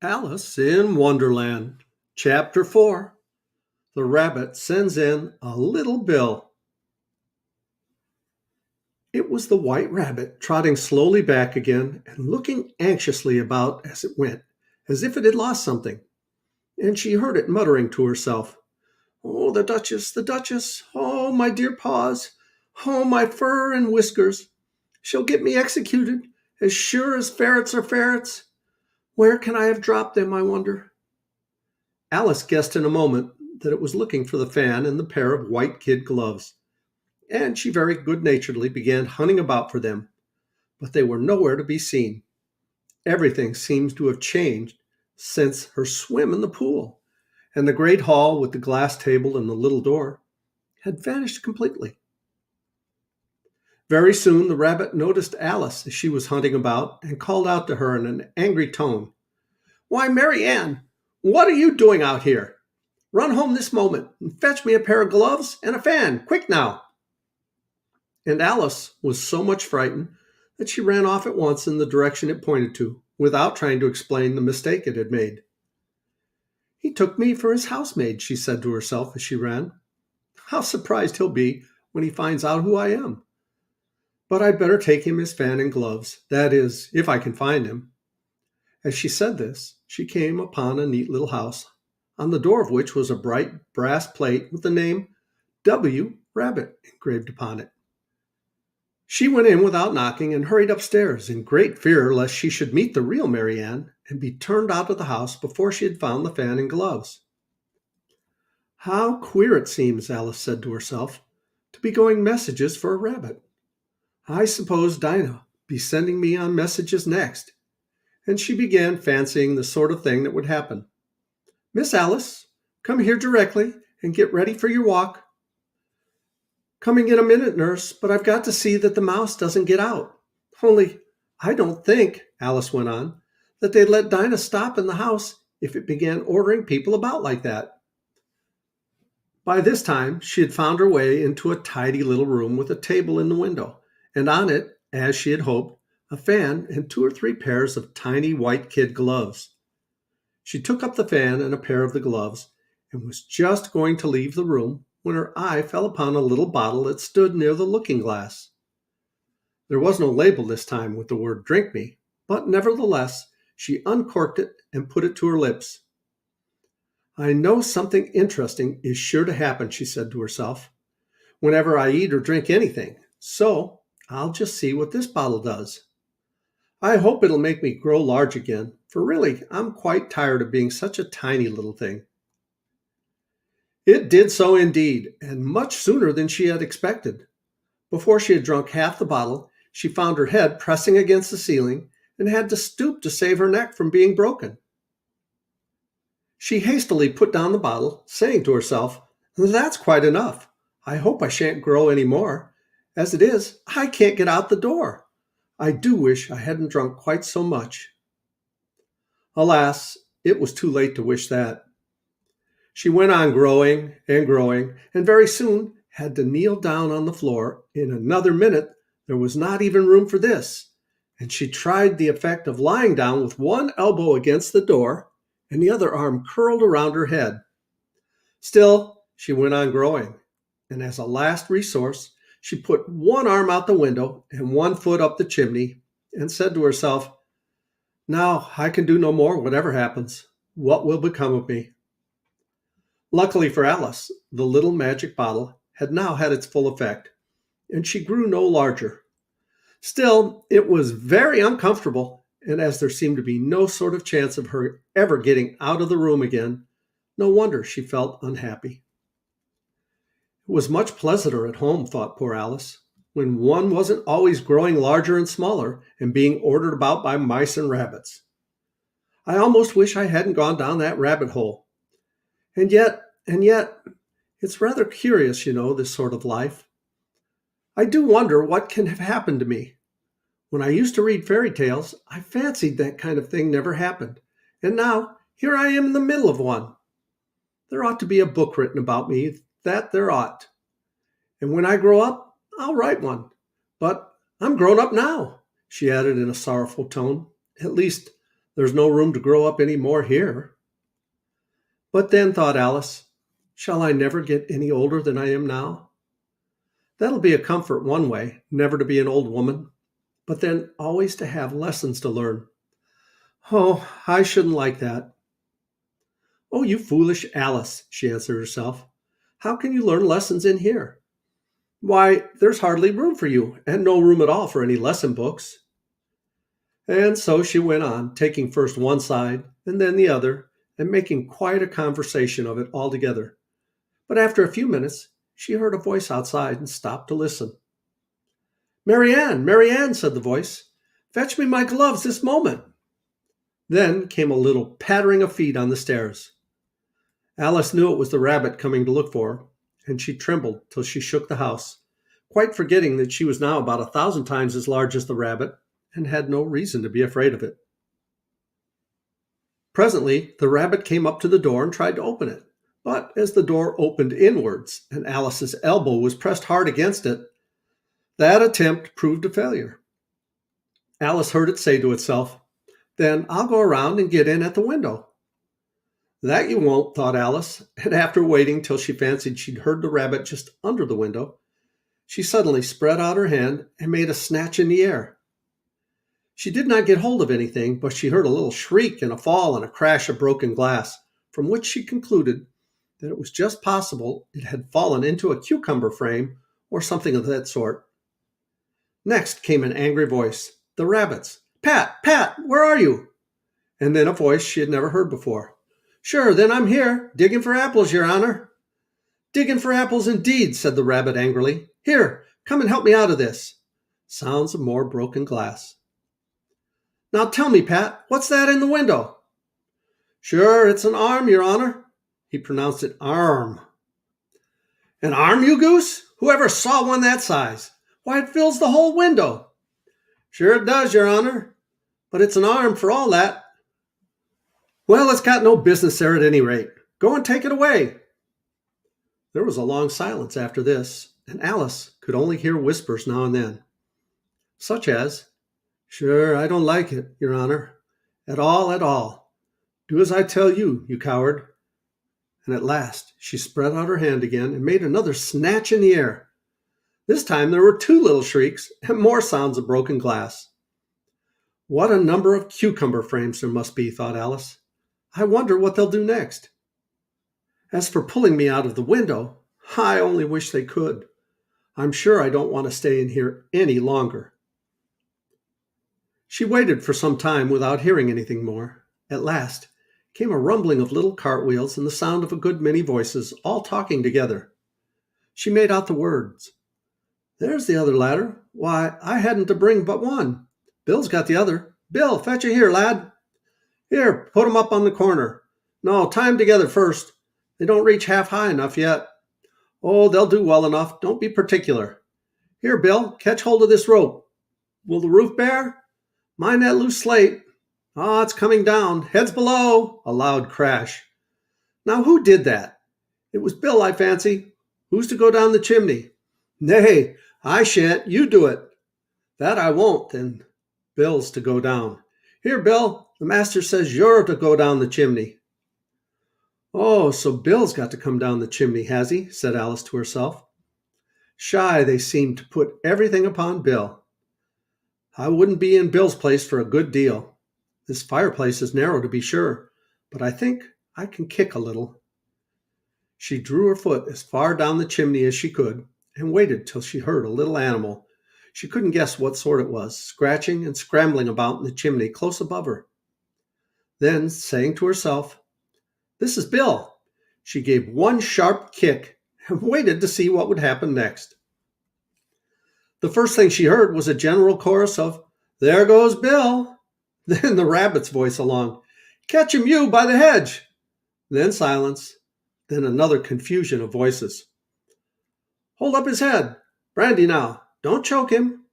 Alice in Wonderland, Chapter 4. The Rabbit Sends in a Little Bill. It was the White Rabbit trotting slowly back again and looking anxiously about as it went, as if it had lost something. And she heard it muttering to herself, "Oh, the Duchess, the Duchess! Oh, my dear paws! Oh, my fur and whiskers! She'll get me executed, as sure as ferrets are ferrets! Where can I have dropped them, I wonder?" Alice guessed in a moment that it was looking for the fan and the pair of white kid gloves, and she very good naturedly began hunting about for them, but they were nowhere to be seen. Everything seems to have changed since her swim in the pool, and the great hall with the glass table and the little door had vanished completely. Very soon the rabbit noticed Alice as she was hunting about and called out to her in an angry tone, "Why, Mary Ann, what are you doing out here? Run home this moment and fetch me a pair of gloves and a fan, quick now." And Alice was so much frightened that she ran off at once in the direction it pointed to, without trying to explain the mistake it had made. "He took me for his housemaid," she said to herself as she ran. "How surprised he'll be when he finds out who I am. But I'd better take him his fan and gloves, that is, if I can find him." As she said this, she came upon a neat little house, on the door of which was a bright brass plate with the name W. Rabbit engraved upon it. She went in without knocking and hurried upstairs in great fear lest she should meet the real Mary Ann and be turned out of the house before she had found the fan and gloves. "How queer it seems," Alice said to herself, "to be going messages for a rabbit. I suppose Dinah be sending me on messages next." And she began fancying the sort of thing that would happen. "Miss Alice, come here directly and get ready for your walk." "Coming in a minute, nurse, but I've got to see that the mouse doesn't get out. Only, I don't think," Alice went on, "that they'd let Dinah stop in the house if it began ordering people about like that." By this time, she had found her way into a tidy little room with a table in the window, and on it, as she had hoped, a fan and two or three pairs of tiny white kid gloves. She took up the fan and a pair of the gloves, and was just going to leave the room when her eye fell upon a little bottle that stood near the looking-glass. There was no label this time with the word "Drink Me," but nevertheless she uncorked it and put it to her lips. "I know something interesting is sure to happen," she said to herself, "whenever I eat or drink anything, so I'll just see what this bottle does. I hope it'll make me grow large again, for really I'm quite tired of being such a tiny little thing." It did so indeed, and much sooner than she had expected. Before she had drunk half the bottle, she found her head pressing against the ceiling and had to stoop to save her neck from being broken. She hastily put down the bottle, saying to herself, "That's quite enough. I hope I shan't grow any more. As it is, I can't get out the door. I do wish I hadn't drunk quite so much." Alas, it was too late to wish that. She went on growing and very soon had to kneel down on the floor. In another minute, there was not even room for this, and she tried the effect of lying down with one elbow against the door and the other arm curled around her head. Still, she went on growing, and as a last resource, she put one arm out the window and one foot up the chimney and said to herself, "Now I can do no more, whatever happens. What will become of me?" Luckily for Alice, the little magic bottle had now had its full effect, and she grew no larger. Still, it was very uncomfortable, and as there seemed to be no sort of chance of her ever getting out of the room again, no wonder she felt unhappy. It was much pleasanter at home, thought poor Alice, when one wasn't always growing larger and smaller and being ordered about by mice and rabbits. I almost wish I hadn't gone down that rabbit hole. And yet, it's rather curious, this sort of life. I do wonder what can have happened to me. When I used to read fairy tales, I fancied that kind of thing never happened. And now, here I am in the middle of one. There ought to be a book written about me, that there ought. And when I grow up, I'll write one. But I'm grown up now," she added in a sorrowful tone. "At least, There's no room to grow up any more here. But then, thought Alice, shall I never get any older than I am now? That'll be a comfort one way, never to be an old woman, but then always to have lessons to learn. Oh, I shouldn't like that. Oh, you foolish Alice, she answered herself. How can you learn lessons in here? Why, there's hardly room for you, and no room at all for any lesson books. And so she went on, taking first one side and then the other, and making quite a conversation of it altogether. But after a few minutes, she heard a voice outside and stopped to listen. Mary Ann, said the voice, fetch me my gloves this moment. Then came a little pattering of feet on the stairs. Alice knew it was the rabbit coming to look for her, and she trembled till she shook the house, quite forgetting that she was now about 1,000 times as large as the rabbit, and had no reason to be afraid of it. Presently, the rabbit came up to the door and tried to open it, but as the door opened inwards and Alice's elbow was pressed hard against it, that attempt proved a failure. Alice heard it say to itself, Then I'll go around and get in at the window. That you won't, thought Alice, and after waiting till she fancied she'd heard the rabbit just under the window, she suddenly spread out her hand and made a snatch in the air. She did not get hold of anything, but she heard a little shriek and a fall and a crash of broken glass, from which she concluded that it was just possible it had fallen into a cucumber frame or something of that sort. Next came an angry voice, the rabbit's. Pat, where are you? And then a voice she had never heard before. Sure, then I'm here, digging for apples, Your Honor. Digging for apples indeed, said the rabbit angrily. Here, come and help me out of this. Sounds of more broken glass. Now tell me, Pat, what's that in the window? Sure, it's an arm, Your Honor. He pronounced it arm. An arm, you goose? Whoever saw one that size? Why, it fills the whole window. Sure it does, Your Honor. But it's an arm for all that. Well, it's got no business there at any rate. Go and take it away. There was a long silence after this, and Alice could only hear whispers now and then, such as, Sure, I don't like it, Your Honor. At all. Do as I tell you, you coward. And at last she spread out her hand again and made another snatch in the air. This time there were 2 little shrieks and more sounds of broken glass. What a number of cucumber frames there must be, thought Alice. I wonder what they'll do next. As for pulling me out of the window, I only wish they could. I'm sure I don't want to stay in here any longer. She waited for some time without hearing anything more. At last came a rumbling of little cartwheels and the sound of a good many voices, all talking together. She made out the words. There's the other ladder. Why, I hadn't to bring but one. Bill's got the other. Bill, fetch it here, lad. Here, put 'em up on the corner. No, tie 'em together first. They don't reach half high enough yet. Oh, they'll do well enough. Don't be particular. Here, Bill, catch hold of this rope. Will the roof bear? Mind that loose slate. Ah, it's coming down. Heads below. A loud crash. Now, who did that? It was Bill, I fancy. Who's to go down the chimney? Nay, I shan't. You do it. That I won't, then. Bill's to go down. Here, Bill, the master says you're to go down the chimney. Oh, so Bill's got to come down the chimney, has he? Said Alice to herself. Shy, they seem to put everything upon Bill. I wouldn't be in Bill's place for a good deal. This fireplace is narrow, to be sure, but I think I can kick a little. She drew her foot as far down the chimney as she could and waited till she heard a little animal. She couldn't guess what sort it was, scratching and scrambling about in the chimney close above her. Then, saying to herself, This is Bill, she gave one sharp kick and waited to see what would happen next. The first thing she heard was a general chorus of, There goes Bill. Then the rabbit's voice along, Catch him, you, by the hedge. Then silence. Then another confusion of voices. Hold up his head. Brandy now. Don't choke him.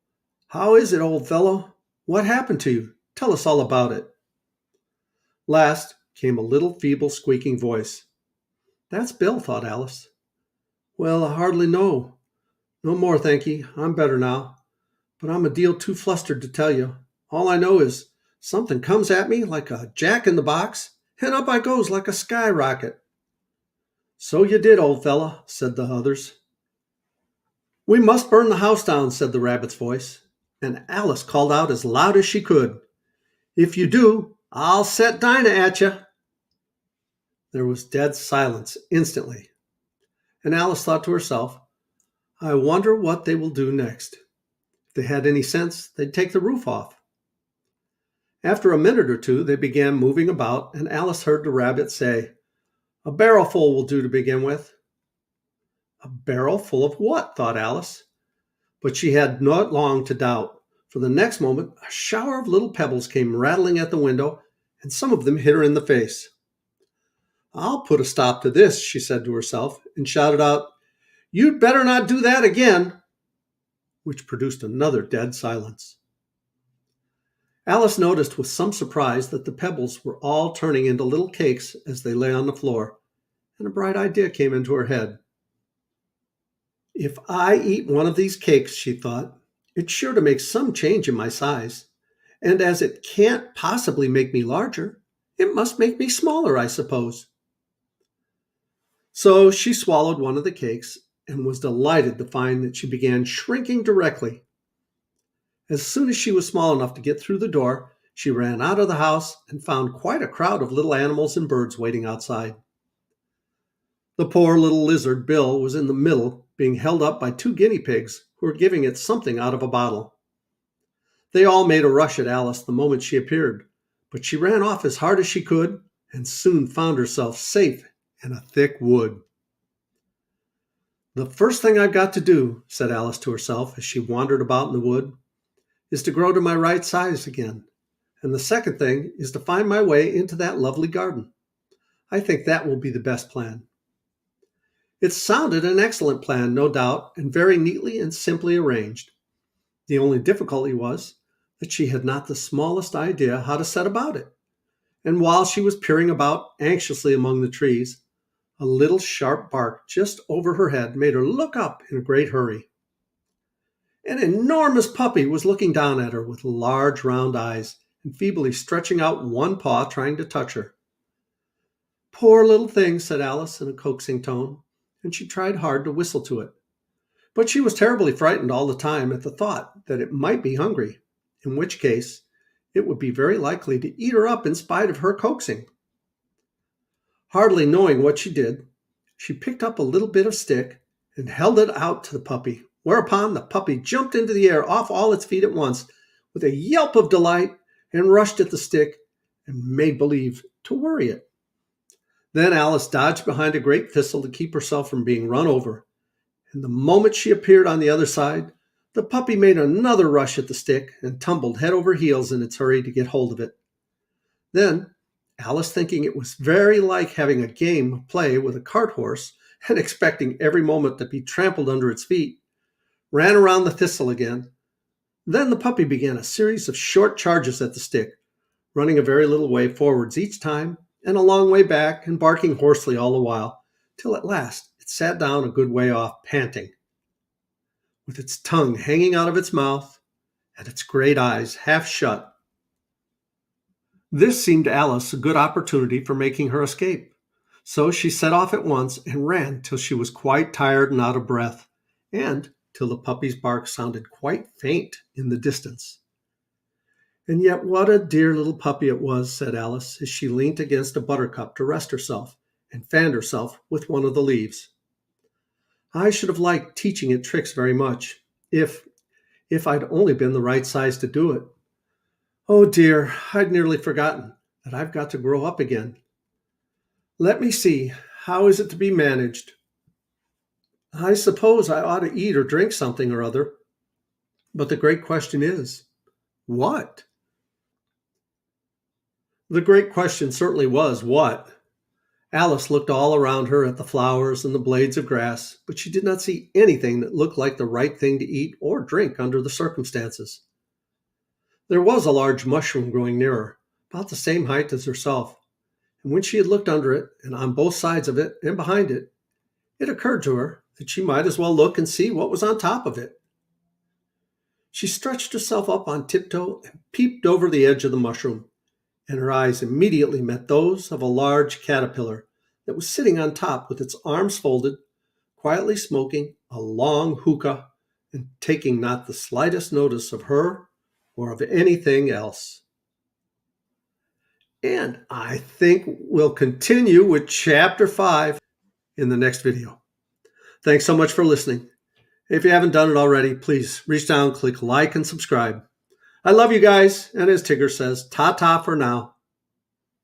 How is it, old fellow? What happened to you? Tell us all about it. Last came a little feeble squeaking voice. That's Bill, thought Alice. Well, I hardly know. No more, thank ye. I'm better now. But I'm a deal too flustered to tell you. All I know is Something comes at me like a jack in the box, and up I goes like a skyrocket. So you did, old fella, said the others. We must burn the house down, said the rabbit's voice, and Alice called out as loud as she could, If you do, I'll set Dinah at you. There was dead silence instantly, and Alice thought to herself, I wonder what they will do next. If they had any sense, they'd take the roof off. After a minute or two, they began moving about, and Alice heard the rabbit say, A barrel full will do to begin with. A barrel full of what? Thought Alice. But she had not long to doubt, for the next moment a shower of little pebbles came rattling at the window, and some of them hit her in the face. I'll put a stop to this, she said to herself, and shouted out, You'd better not do that again, which produced another dead silence. Alice noticed with some surprise that the pebbles were all turning into little cakes as they lay on the floor, and a bright idea came into her head. If I eat one of these cakes, she thought, it's sure to make some change in my size, and as it can't possibly make me larger, it must make me smaller, I suppose. So she swallowed one of the cakes and was delighted to find that she began shrinking directly. As soon as she was small enough to get through the door, she ran out of the house and found quite a crowd of little animals and birds waiting outside. The poor little lizard, Bill, was in the middle, being held up by 2 guinea pigs who were giving it something out of a bottle. They all made a rush at Alice the moment she appeared, but she ran off as hard as she could and soon found herself safe in a thick wood. The first thing I've got to do, said Alice to herself as she wandered about in the wood, is to grow to my right size again. And the second thing is to find my way into that lovely garden. I think that will be the best plan. It sounded an excellent plan, no doubt, and very neatly and simply arranged. The only difficulty was that she had not the smallest idea how to set about it. And while she was peering about anxiously among the trees, a little sharp bark just over her head made her look up in a great hurry. An enormous puppy was looking down at her with large round eyes and feebly stretching out one paw trying to touch her. Poor little thing, said Alice in a coaxing tone, and she tried hard to whistle to it. But she was terribly frightened all the time at the thought that it might be hungry, in which case it would be very likely to eat her up in spite of her coaxing. Hardly knowing what she did, she picked up a little bit of stick and held it out to the puppy, whereupon the puppy jumped into the air off all its feet at once with a yelp of delight and rushed at the stick and made believe to worry it. Then Alice dodged behind a great thistle to keep herself from being run over, and the moment she appeared on the other side, the puppy made another rush at the stick and tumbled head over heels in its hurry to get hold of it. Then, Alice, thinking it was very like having a game of play with a cart horse and expecting every moment to be trampled under its feet, ran around the thistle again. Then the puppy began a series of short charges at the stick, running a very little way forwards each time and a long way back and barking hoarsely all the while, till at last it sat down a good way off, panting, with its tongue hanging out of its mouth and its great eyes half shut. This seemed to Alice a good opportunity for making her escape, so she set off at once and ran till she was quite tired and out of breath, and till the puppy's bark sounded quite faint in the distance. And yet what a dear little puppy it was, said Alice, as she leant against a buttercup to rest herself and fanned herself with one of the leaves. I should have liked teaching it tricks very much, if I'd only been the right size to do it. Oh dear, I'd nearly forgotten that I've got to grow up again. Let me see, how is it to be managed? I suppose I ought to eat or drink something or other. But the great question is, what? The great question certainly was, what? Alice looked all around her at the flowers and the blades of grass, but she did not see anything that looked like the right thing to eat or drink under the circumstances. There was a large mushroom growing near her, about the same height as herself, and when she had looked under it and on both sides of it and behind it, it occurred to her that she might as well look and see what was on top of it. She stretched herself up on tiptoe and peeped over the edge of the mushroom, and her eyes immediately met those of a large caterpillar that was sitting on top with its arms folded, quietly smoking a long hookah and taking not the slightest notice of her or of anything else. And I think we'll continue with Chapter 5 in the next video. Thanks so much for listening. If you haven't done it already, please reach down, click like, and subscribe. I love you guys, and as Tigger says, ta-ta for now.